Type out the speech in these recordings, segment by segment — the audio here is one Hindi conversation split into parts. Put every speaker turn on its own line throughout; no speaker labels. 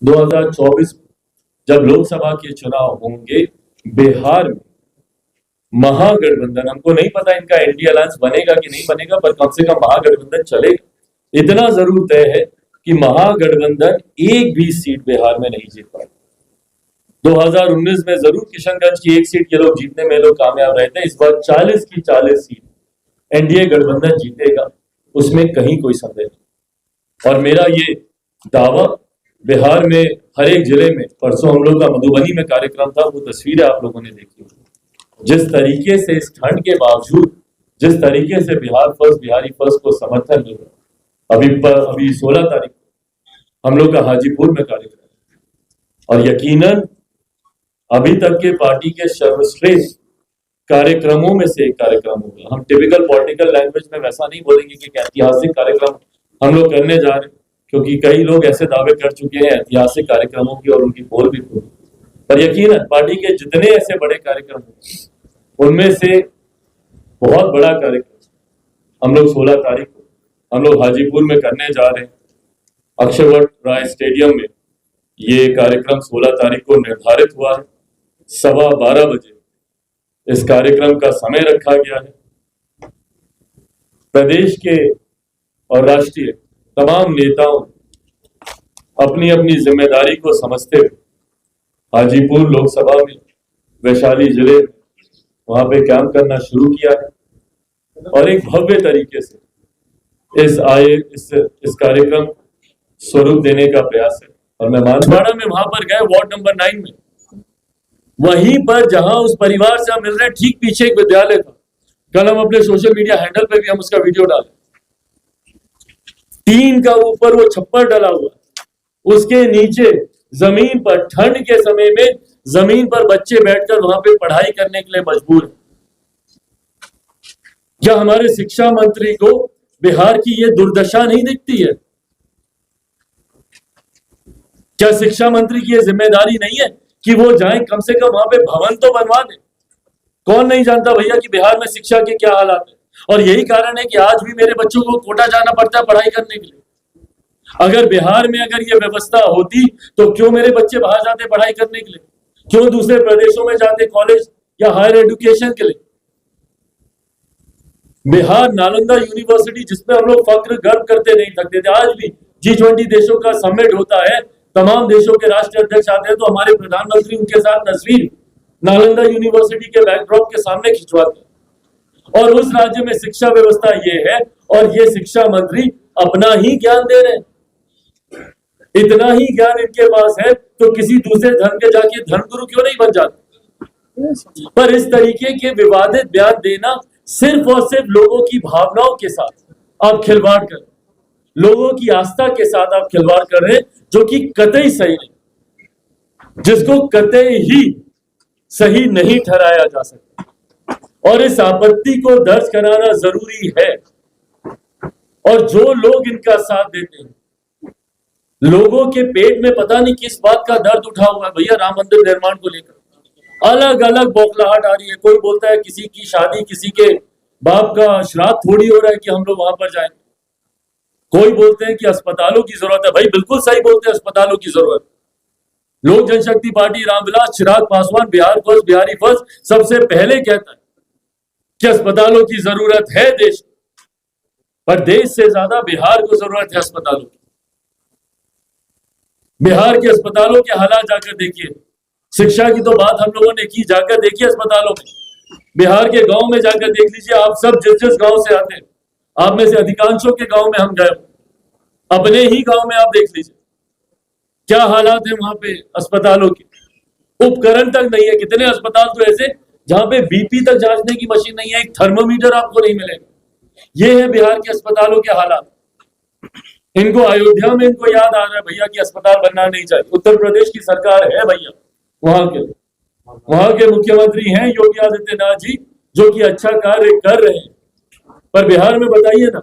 2024 जब लोकसभा के चुनाव होंगे बिहार में महागठबंधन, हमको नहीं पता इनका एनडीए अलायंस बनेगा कि नहीं बनेगा, पर कम से कम महागठबंधन चलेगा। इतना जरूर तय है कि महागठबंधन एक भी सीट बिहार में नहीं जीत पाए। 2019 में जरूर किशनगंज की एक सीट ये लोग जीतने में लोग कामयाब रहे थे। इस बार 40 की 40 सीट एनडीए गठबंधन जीतेगा, उसमें कहीं कोई संदेह नहीं। और मेरा ये दावा, बिहार में हर एक जिले में, परसों हम लोग का मधुबनी में कार्यक्रम था, वो तस्वीरें आप लोगों ने देखी। जिस तरीके से इस ठंड के बावजूद जिस तरीके से बिहार फर्स्ट, बिहारी फर्स्ट को समर्थन मिल रहा, अभी 16 तारीख को हम लोग का हाजीपुर में कार्यक्रम, और यकीनन अभी तक के पार्टी के सर्वश्रेष्ठ कार्यक्रमों में से एक कार्यक्रम होगा। हम टिपिकल पॉलिटिकल लैंग्वेज में वैसा नहीं बोलेंगे कि ऐतिहासिक कार्यक्रम हम लोग करने जा रहे हैं, क्योंकि कई लोग ऐसे दावे कर चुके हैं ऐतिहासिक कार्यक्रमों की और उनकी पोल भी खोली। पर यकीनन पार्टी के जितने ऐसे बड़े कार्यक्रम हैं उनमें से बहुत बड़ा कार्यक्रम हम लोग 16 तारीख को हम लोग हाजीपुर में करने जा रहे हैं। अक्षरवट राय स्टेडियम में ये कार्यक्रम 16 तारीख को निर्धारित हुआ है। 12:15 बजे इस कार्यक्रम का समय रखा गया है। प्रदेश के और राष्ट्रीय तमाम नेताओं अपनी अपनी जिम्मेदारी को समझते हुए हाजीपुर लोकसभा में, वैशाली जिले में वहां पे कैंप करना शुरू किया है और एक भव्य तरीके से इस कार्यक्रम स्वरूप देने का प्रयास है। और मैं मानसवाड़ा में वहां पर गए, वार्ड नंबर 9 में, वहीं पर जहां उस परिवार से हम मिल रहे हैं, ठीक पीछे एक विद्यालय था। कल हम अपने सोशल मीडिया हैंडल पे भी हम उसका वीडियो डाले। टीन का ऊपर वो छप्पर डला हुआ, उसके नीचे जमीन पर ठंड के समय में जमीन पर बच्चे बैठकर वहां पे पढ़ाई करने के लिए मजबूर हैं। क्या हमारे शिक्षा मंत्री को बिहार की ये दुर्दशा नहीं दिखती है? क्या शिक्षा मंत्री की ये जिम्मेदारी नहीं है कि वो जाएं, कम से कम वहां पे भवन तो बनवा दें? कौन नहीं जानता भैया कि बिहार में शिक्षा के क्या हालात है। और यही कारण है कि आज भी मेरे बच्चों को कोटा जाना पड़ता है पढ़ाई करने के लिए। अगर बिहार में अगर ये व्यवस्था होती तो क्यों मेरे बच्चे बाहर जाते पढ़ाई करने के लिए, क्यों दूसरे प्रदेशों में जाते कॉलेज या हायर एजुकेशन के लिए। बिहार नालंदा यूनिवर्सिटी, जिसमें हम लोग फक्र गर्व करते नहीं थकते थे, आज भी G20 देशों का समिट होता है, तमाम देशों के राष्ट्रीय अध्यक्ष आते हैं, तो हमारे प्रधानमंत्री उनके साथ तस्वीर नालंदा यूनिवर्सिटी के बैकड्रॉप के सामने खिंचवाते हैं। और उस राज्य में शिक्षा व्यवस्था ये है और ये शिक्षा मंत्री अपना ही ज्ञान दे रहे हैं। इतना ही ज्ञान इनके पास है तो किसी दूसरे धर्म के जाके धर्मगुरु क्यों नहीं बन जाते। पर इस तरीके के विवादित बयान देना, सिर्फ और सिर्फ लोगों की भावनाओं के साथ आप खिलवाड़ कर, लोगों की आस्था के साथ आप खिलवाड़ कर रहे हैं, जो कि कतई सही नहीं, जिसको कतई ही सही नहीं ठहराया जा सकता। और इस आपत्ति को दर्ज कराना जरूरी है। और जो लोग इनका साथ देते हैं, लोगों के पेट में पता नहीं किस बात का दर्द उठा हुआ है भैया। राम मंदिर निर्माण को लेकर अलग अलग बौखलाहट आ रही है। कोई बोलता है किसी की शादी, किसी के बाप का श्राद्ध थोड़ी हो रहा है कि हम लोग वहां पर जाएंगे। कोई बोलते हैं कि अस्पतालों की जरूरत है। भाई बिल्कुल सही बोलते हैं, अस्पतालों की जरूरत। लोक जनशक्ति party Ramvilas Chirag Paswan Bihar first, Bihari first सबसे पहले कहता है कि अस्पतालों की जरूरत है देश, पर देश से ज्यादा बिहार को जरूरत है अस्पतालों की। बिहार के अस्पतालों के हालात जाकर देखिए। शिक्षा की तो बात हम लोगों ने की, जाकर देखिए अस्पतालों में। बिहार के गांव में जाकर देख लीजिए। आप सब जिस गांव से आते हैं, आप में से अधिकांशों के गांव में हम गए, अपने ही गांव में आप देख लीजिए क्या हालात है वहां पे अस्पतालों के। उपकरण तक नहीं है। कितने अस्पताल तो ऐसे जहां पे बीपी तक जांचने की मशीन नहीं है, एक थर्मोमीटर आपको नहीं मिलेगा। ये है बिहार के अस्पतालों के हालात। इनको अयोध्या में इनको याद आ रहा है भैया कि अस्पताल बनना नहीं चाहिए। उत्तर प्रदेश की सरकार है भैया, वहां के मुख्यमंत्री हैं योगी आदित्यनाथ जी, जो कि अच्छा कार्य कर रहे हैं। पर बिहार में बताइए ना,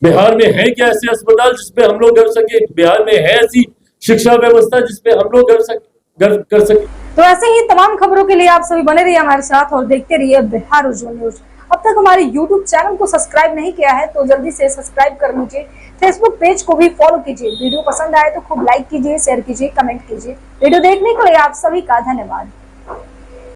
बिहार में है क्या ऐसे अस्पताल जिसपे हम लोग कर सके? बिहार में है ऐसी शिक्षा व्यवस्था जिसपे हम लोग कर सके?
तो ऐसे ही तमाम खबरों के लिए आप सभी बने रहिए हमारे साथ और देखते रहिए बिहार उज्ज्वल न्यूज। अब तक हमारे YouTube चैनल को सब्सक्राइब नहीं किया है तो जल्दी से सब्सक्राइब कर लीजिए। फेसबुक पेज को भी फॉलो कीजिए। वीडियो पसंद आए तो खूब लाइक कीजिए, शेयर कीजिए, कमेंट कीजिए। वीडियो देखने के लिए आप सभी का धन्यवाद।